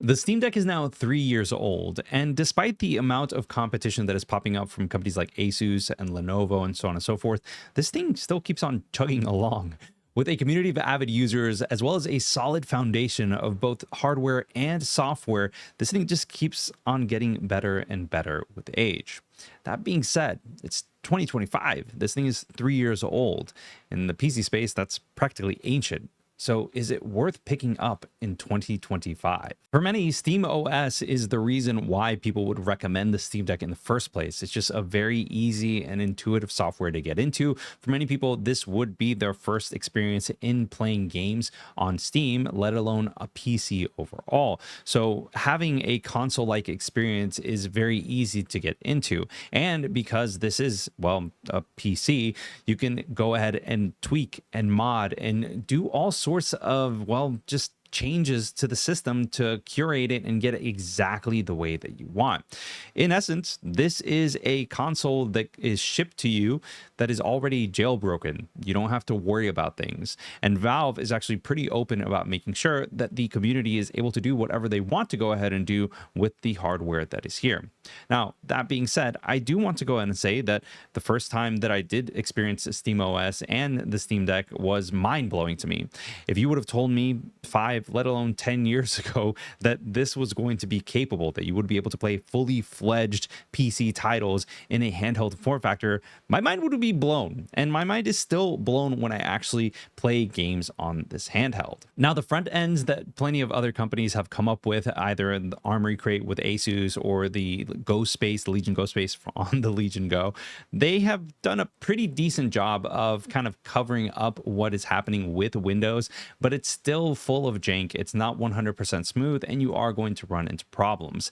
The Steam Deck is now 3 years old, and despite the amount of competition that is popping up from companies like Asus and Lenovo and so on and so forth, this thing still keeps on chugging along. With a community of avid users, as well as a solid foundation of both hardware and software, this thing just keeps on getting better and better with age. That being said, it's 2025. This thing is 3 years old. In the PC space, that's practically ancient. So is it worth picking up in 2025? For many, SteamOS is the reason why people would recommend the Steam Deck in the first place. It's just a very easy and intuitive software to get into. For many people, this would be their first experience in playing games on Steam, let alone a PC overall. So having a console-like experience is very easy to get into. And because this is, well, a PC, you can go ahead and tweak and mod and do all sorts of, well, just changes to the system to curate it and get it exactly the way that you want. In essence, this is a console that is shipped to you that is already jailbroken. You don't have to worry about things. And Valve is actually pretty open about making sure that the community is able to do whatever they want to go ahead and do with the hardware that is here. Now, that being said, I do want to go ahead and say that the first time that I did experience SteamOS and the Steam Deck was mind-blowing to me. If you would have told me 5, let alone 10 years ago, that this was going to be capable, that you would be able to play fully fledged PC titles in a handheld form factor, my mind would be blown. And my mind is still blown when I actually play games on this handheld. Now, the front ends that plenty of other companies have come up with, either the Armory Crate with Asus or the Go Space, the Legion Go Space on the Legion Go, they have done a pretty decent job of kind of covering up what is happening with Windows, but it's still full of jank. It's not 100% smooth, and you are going to run into problems.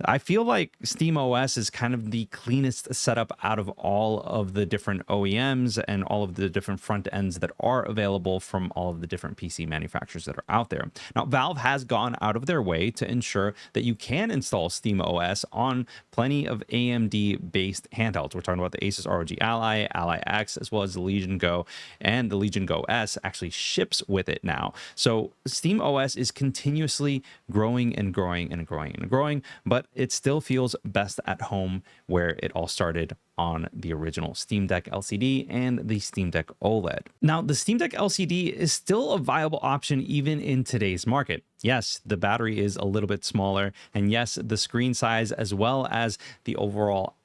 I feel like SteamOS is kind of the cleanest setup out of all of the different OEMs and all of the different front ends that are available from all of the different PC manufacturers that are out there. Now, Valve has gone out of their way to ensure that you can install SteamOS on plenty of AMD-based handhelds. We're talking about the Asus ROG Ally, Ally X, as well as the Legion Go, and the Legion Go S actually ships with it now. So SteamOS is continuously growing and growing and growing and growing, but it still feels best at home where it all started on the original Steam Deck LCD and the Steam Deck OLED. Now, the Steam Deck LCD is still a viable option even in today's market. Yes, the battery is a little bit smaller, and yes, the screen size as well as the overall,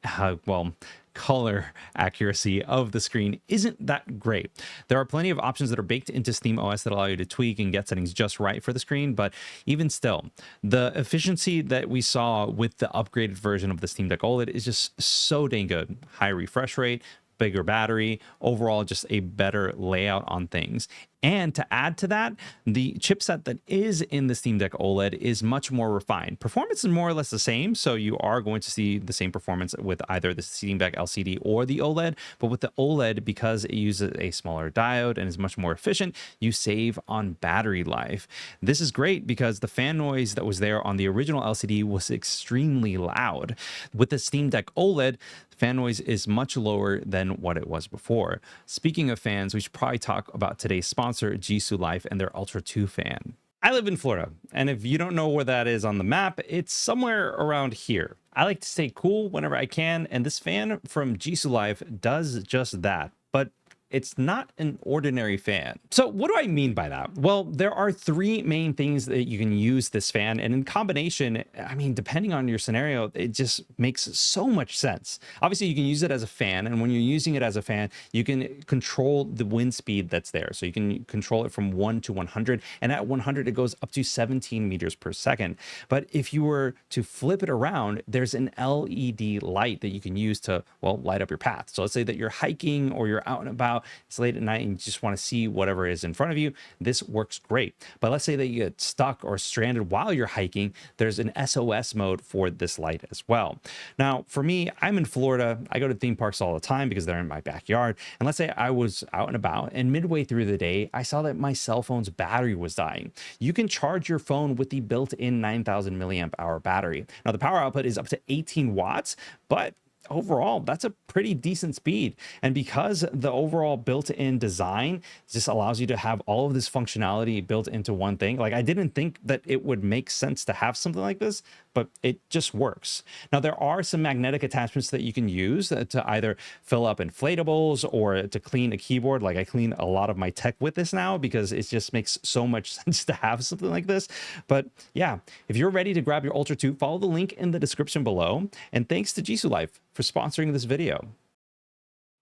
color accuracy of the screen isn't that great. There are plenty of options that are baked into SteamOS that allow you to tweak and get settings just right for the screen, but even still, the efficiency that we saw with the upgraded version of the Steam Deck OLED is just so dang good. High refresh rate, bigger battery, overall just a better layout on things. And to add to that, the chipset that is in the Steam Deck OLED is much more refined. Performance is more or less the same, so you are going to see the same performance with either the Steam Deck LCD or the OLED, but with the OLED, because it uses a smaller diode and is much more efficient, you save on battery life. This is great because the fan noise that was there on the original LCD was extremely loud. With the Steam Deck OLED, fan noise is much lower than what it was before. Speaking of fans, we should probably talk about today's sponsor, Jisoo Life, and their Ultra 2 fan. I live in Florida, and if you don't know where that is on the map, it's somewhere around here. I like to stay cool whenever I can, and this fan from Jisoo Life does just that. But it's not an ordinary fan. So what do I mean by that? Well, there are 3 main things that you can use this fan, and in combination, I mean, depending on your scenario, it just makes so much sense. Obviously, you can use it as a fan, and when you're using it as a fan, you can control the wind speed that's there. So you can control it from 1 to 100, and at 100, it goes up to 17 meters per second. But if you were to flip it around, there's an LED light that you can use to, well, light up your path. So let's say that you're hiking or you're out and about, it's late at night and you just want to see whatever is in front of you, this works great. But let's say that you get stuck or stranded while you're hiking, there's an SOS mode for this light as well. Now, for me, I'm in Florida. I go to theme parks all the time because they're in my backyard. And let's say I was out and about, and midway through the day, I saw that my cell phone's battery was dying. You can charge your phone with the built-in 9,000 milliamp hour battery. Now, the power output is up to 18 watts, but overall, that's a pretty decent speed. And because the overall built-in design just allows you to have all of this functionality built into one thing, like I didn't think that it would make sense to have something like this, but it just works. Now, there are some magnetic attachments that you can use to either fill up inflatables or to clean a keyboard. Like I clean a lot of my tech with this now because it just makes so much sense to have something like this. But yeah, if you're ready to grab your Ultra 2, follow the link in the description below. And thanks to Jisoo Life for sponsoring this video.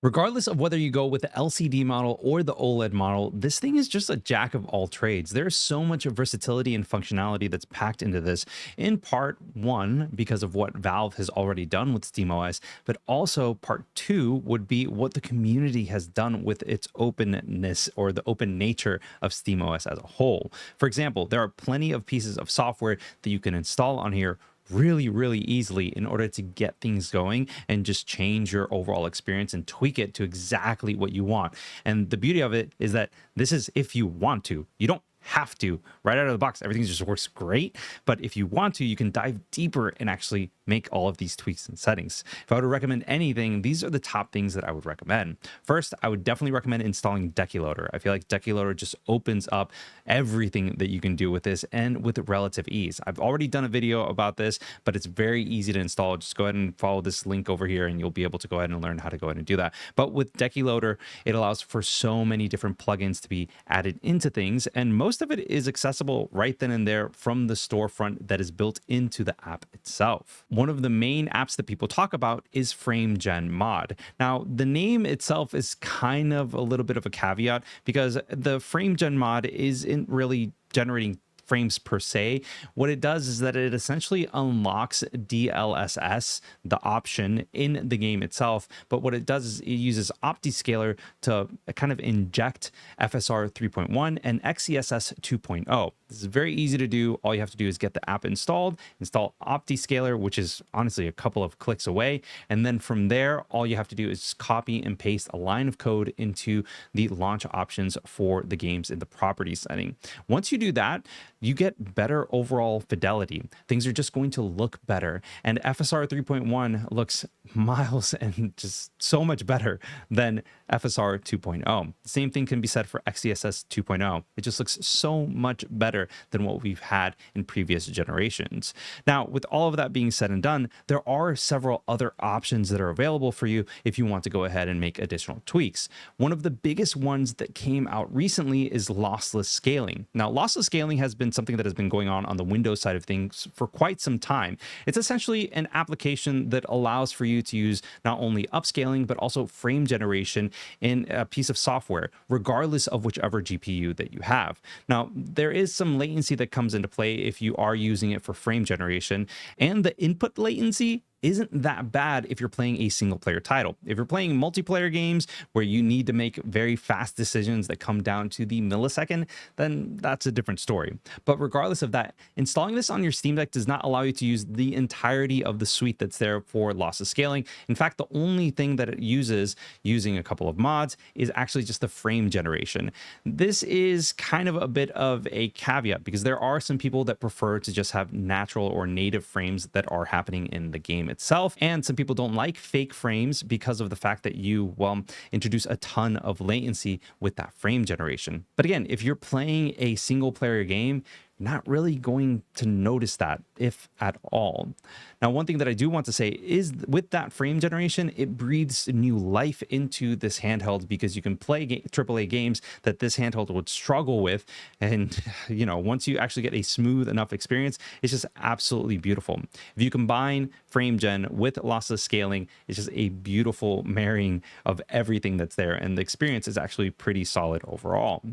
Regardless of whether you go with the LCD model or the OLED model, this thing is just a jack of all trades. There's so much versatility and functionality that's packed into this, in part one, because of what Valve has already done with SteamOS, but also part two would be what the community has done with its openness or the open nature of SteamOS as a whole. For example, there are plenty of pieces of software that you can install on here really easily in order to get things going and just change your overall experience and tweak it to exactly what you want. And the beauty of it is that this is if you want to. You don't have to. Right out of the box, everything just works great. But if you want to, you can dive deeper and actually make all of these tweaks and settings. If I were to recommend anything, these are the top things that I would recommend. First, I would definitely recommend installing Decky Loader. I feel like Decky Loader just opens up everything that you can do with this and with relative ease. I've already done a video about this, but it's very easy to install. Just go ahead and follow this link over here and you'll be able to go ahead and learn how to go ahead and do that. But with Decky Loader, it allows for so many different plugins to be added into things, and most of it is accessible right then and there from the storefront that is built into the app itself. One of the main apps that people talk about is FrameGen Mod. Now, the name itself is kind of a little bit of a caveat because the FrameGen Mod isn't really generating frames per se. What it does is that it essentially unlocks DLSS, the option in the game itself. But what it does is it uses OptiScaler to kind of inject FSR 3.1 and XeSS 2.0. This is very easy to do. All you have to do is get the app installed, install OptiScaler, which is honestly a couple of clicks away. And then from there, all you have to do is just copy and paste a line of code into the launch options for the games in the properties setting. Once you do that, you get better overall fidelity. Things are just going to look better. And FSR 3.1 looks miles and just so much better than FSR 2.0. The same thing can be said for XeSS 2.0. It just looks so much better than what we've had in previous generations. Now, with all of that being said and done, there are several other options that are available for you if you want to go ahead and make additional tweaks. One of the biggest ones that came out recently is lossless scaling. Now, lossless scaling has been something that has been going on the Windows side of things for quite some time. It's essentially an application that allows for you to use not only upscaling, but also frame generation in a piece of software, regardless of whichever GPU that you have. Now, there is some latency that comes into play if you are using it for frame generation, and the input latency isn't that bad if you're playing a single player title. If you're playing multiplayer games where you need to make very fast decisions that come down to the millisecond, then that's a different story. But regardless of that, installing this on your Steam Deck does not allow you to use the entirety of the suite that's there for lossless scaling. In fact, the only thing that it uses using a couple of mods is actually just the frame generation. This is kind of a bit of a caveat because there are some people that prefer to just have natural or native frames that are happening in the game itself, and some people don't like fake frames because of the fact that you, well, introduce a ton of latency with that frame generation. But again, if you're playing a single player game, not really going to notice that, if at all. Now, one thing that I do want to say is with that frame generation, it breathes new life into this handheld because you can play AAA games that this handheld would struggle with. And, you know, once you actually get a smooth enough experience, it's just absolutely beautiful. If you combine FrameGen with lossless scaling, it's just a beautiful marrying of everything that's there. And the experience is actually pretty solid overall.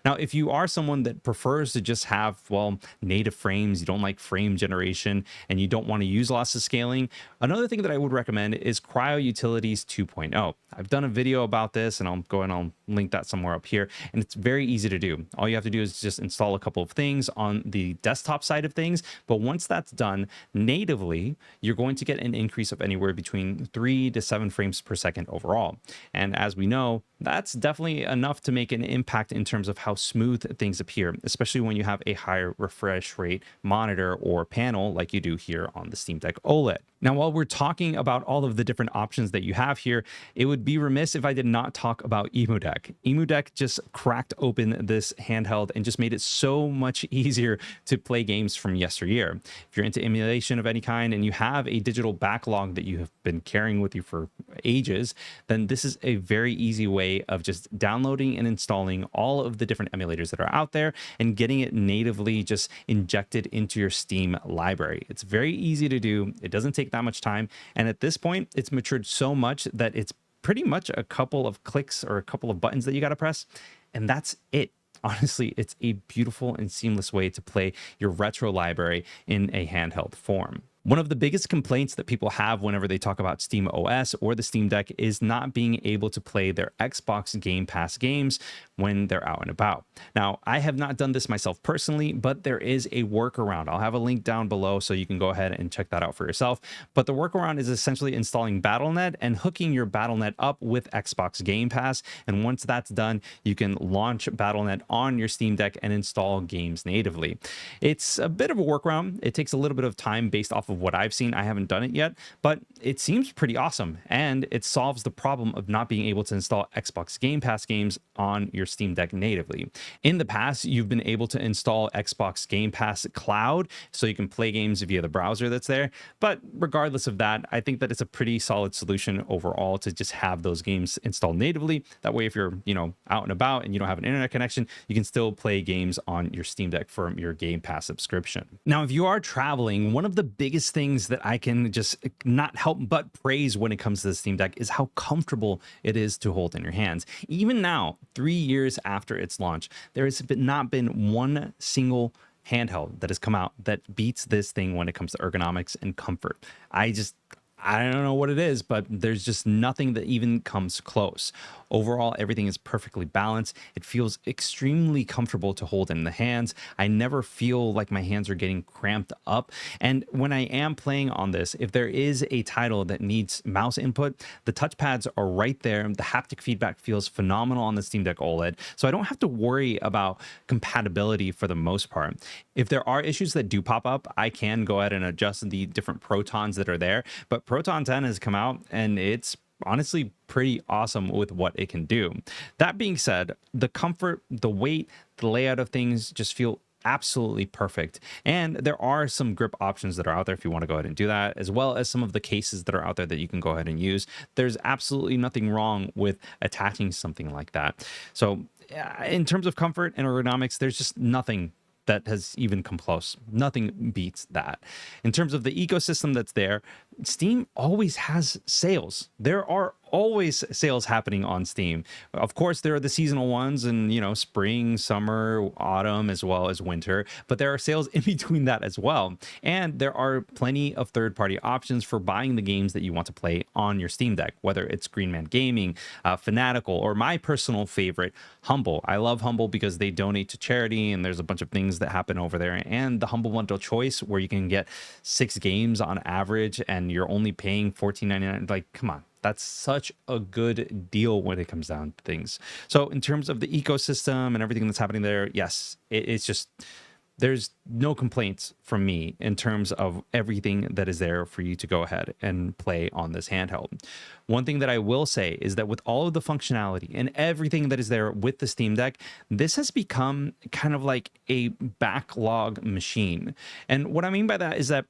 Now, if you are someone that prefers to just have, well, native frames, you don't like frame generation, and you don't want to use lossless scaling, another thing that I would recommend is CryoUtilities 2.0. I've done a video about this, and I'll go and I'll link that somewhere up here, and it's very easy to do. All you have to do is just install a couple of things on the desktop side of things, but once that's done, natively, you're going to get an increase of anywhere between 3 to 7 frames per second overall. And as we know, that's definitely enough to make an impact in terms of how smooth things appear, especially when you have a higher higher refresh rate monitor or panel like you do here on the Steam Deck OLED. Now, while we're talking about all of the different options that you have here, it would be remiss if I did not talk about EmuDeck. EmuDeck just cracked open this handheld and just made it so much easier to play games from yesteryear. If you're into emulation of any kind and you have a digital backlog that you have been carrying with you for ages, then this is a very easy way of just downloading and installing all of the different emulators that are out there and getting it natively just injected into your Steam library. It's very easy to do. It doesn't take that much time. And at this point, it's matured so much that it's pretty much a couple of clicks or a couple of buttons that you got to press. And that's it. Honestly, it's a beautiful and seamless way to play your retro library in a handheld form. One of the biggest complaints that people have whenever they talk about SteamOS or the Steam Deck is not being able to play their Xbox Game Pass games when they're out and about. Now, I have not done this myself personally, but there is a workaround. I'll have a link down below so you can go ahead and check that out for yourself. But the workaround is essentially installing Battle.net and hooking your Battle.net up with Xbox Game Pass. And once that's done, you can launch Battle.net on your Steam Deck and install games natively. It's a bit of a workaround. It takes a little bit of time based off of what I've seen. I haven't done it yet, but it seems pretty awesome. And it solves the problem of not being able to install Xbox Game Pass games on your Steam Deck natively. In the past, you've been able to install Xbox Game Pass Cloud so you can play games via the browser that's there. But regardless of that, I think that it's a pretty solid solution overall to just have those games installed natively. That way, if you're, out and about and you don't have an internet connection, you can still play games on your Steam Deck for your Game Pass subscription. Now, if you are traveling, one of the biggest things that I can just not help but praise when it comes to the Steam Deck is how comfortable it is to hold in your hands. Even now, 3 years after its launch, there has not been one single handheld that has come out that beats this thing when it comes to ergonomics and comfort. I don't know what it is, but there's just nothing that even comes close. Overall, everything is perfectly balanced. It feels extremely comfortable to hold in the hands. I never feel like my hands are getting cramped up. And when I am playing on this, if there is a title that needs mouse input, the touchpads are right there. The haptic feedback feels phenomenal on the Steam Deck OLED. So I don't have to worry about compatibility for the most part. If there are issues that do pop up, I can go ahead and adjust the different protons that are there. But Proton 10 has come out and it's honestly pretty awesome with what it can do. That being said, the comfort, the weight, the layout of things just feel absolutely perfect. And there are some grip options that are out there if you want to go ahead and do that, as well as some of the cases that are out there that you can go ahead and use. There's absolutely nothing wrong with attaching something like that. So in terms of comfort and ergonomics, there's just nothing that has even come close. Nothing beats that. In terms of the ecosystem that's there, Steam always has sales. There are always sales happening on Steam. Of course, there are the seasonal ones and, spring, summer, autumn, as well as winter, but there are sales in between that as well. And there are plenty of third-party options for buying the games that you want to play on your Steam Deck, whether it's Green Man Gaming, Fanatical, or my personal favorite, Humble. I love Humble because they donate to charity and there's a bunch of things that happen over there. And the Humble Bundle Choice, where you can get 6 games on average and you're only paying $14.99. Like, come on. That's such a good deal when it comes down to things. So in terms of the ecosystem and everything that's happening there, yes, it's just, there's no complaints from me in terms of everything that is there for you to go ahead and play on this handheld. One thing that I will say is that with all of the functionality and everything that is there with the Steam Deck, this has become kind of like a backlog machine. And what I mean by that is that,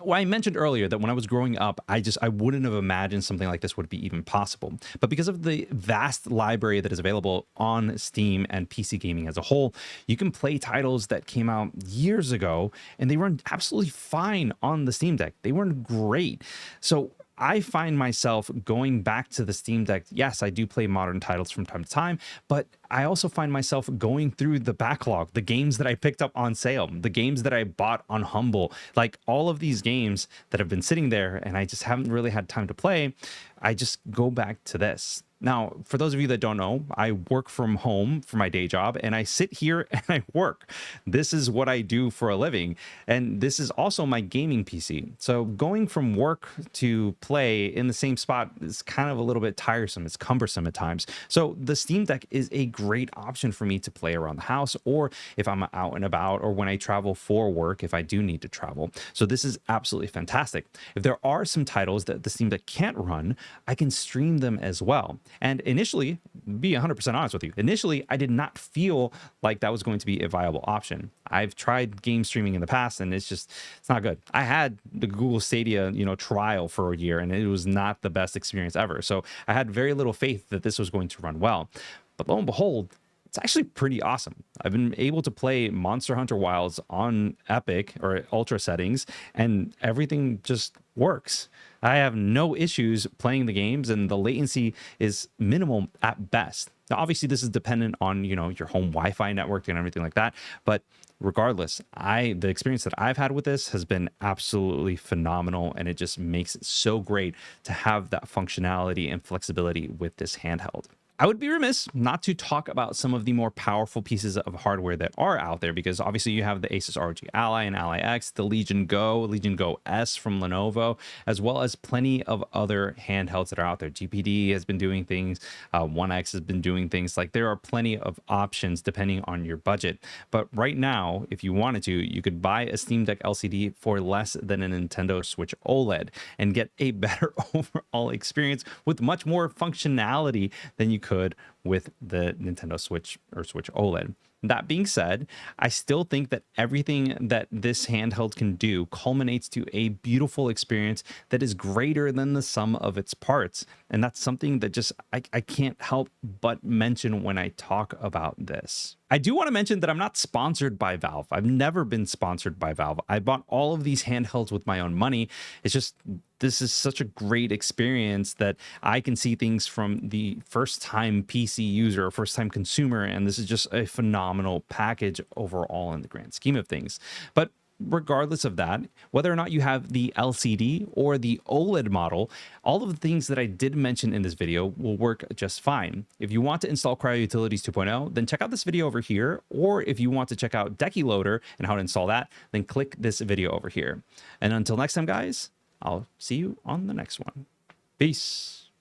well, I mentioned earlier that when I was growing up, I wouldn't have imagined something like this would be even possible. But because of the vast library that is available on Steam and PC gaming as a whole, you can play titles that came out years ago and they run absolutely fine on the Steam Deck. They weren't great. So I find myself going back to the Steam Deck. Yes, I do play modern titles from time to time, but I also find myself going through the backlog, the games that I picked up on sale, the games that I bought on Humble, like all of these games that have been sitting there and I just haven't really had time to play. I just go back to this. Now, for those of you that don't know, I work from home for my day job and I sit here and I work. This is what I do for a living. And this is also my gaming PC. So going from work to play in the same spot is kind of a little bit tiresome. It's cumbersome at times. So the Steam Deck is a great option for me to play around the house, or if I'm out and about, or when I travel for work, if I do need to travel. So this is absolutely fantastic. If there are some titles that the Steam Deck can't run, I can stream them as well. And initially, be 100% honest with you, initially, I did not feel like that was going to be a viable option. I've tried game streaming in the past and it's not good. I had the Google Stadia, trial for a year and it was not the best experience ever. So I had very little faith that this was going to run well. But lo and behold, it's actually pretty awesome. I've been able to play Monster Hunter Wilds on Epic or Ultra settings, and everything just works. I have no issues playing the games, and the latency is minimal at best. Now, obviously, this is dependent on your home Wi-Fi network and everything like that. But regardless, the experience that I've had with this has been absolutely phenomenal, and it just makes it so great to have that functionality and flexibility with this handheld. I would be remiss not to talk about some of the more powerful pieces of hardware that are out there, because obviously you have the Asus ROG Ally and Ally X, the Legion Go S from Lenovo, as well as plenty of other handhelds that are out there. GPD has been doing things, One X has been doing things. Like, there are plenty of options depending on your budget. But right now, if you wanted to, you could buy a Steam Deck LCD for less than a Nintendo Switch OLED and get a better overall experience with much more functionality than you could with the Nintendo Switch or Switch OLED. That being said, I still think that everything that this handheld can do culminates to a beautiful experience that is greater than the sum of its parts. And that's something that just I can't help but mention when I talk about this. I do want to mention that I'm not sponsored by Valve. I've never been sponsored by Valve. I bought all of these handhelds with my own money. It's just, this is such a great experience that I can see things from the first time PC user or first time consumer. And this is just a phenomenal package overall in the grand scheme of things. But regardless of that, whether or not you have the LCD or the OLED model, all of the things that I did mention in this video will work just fine. If you want to install CryoUtilities 2.0, then check out this video over here. Or if you want to check out Decky Loader and how to install that, then click this video over here. And until next time, guys, I'll see you on the next one. Peace.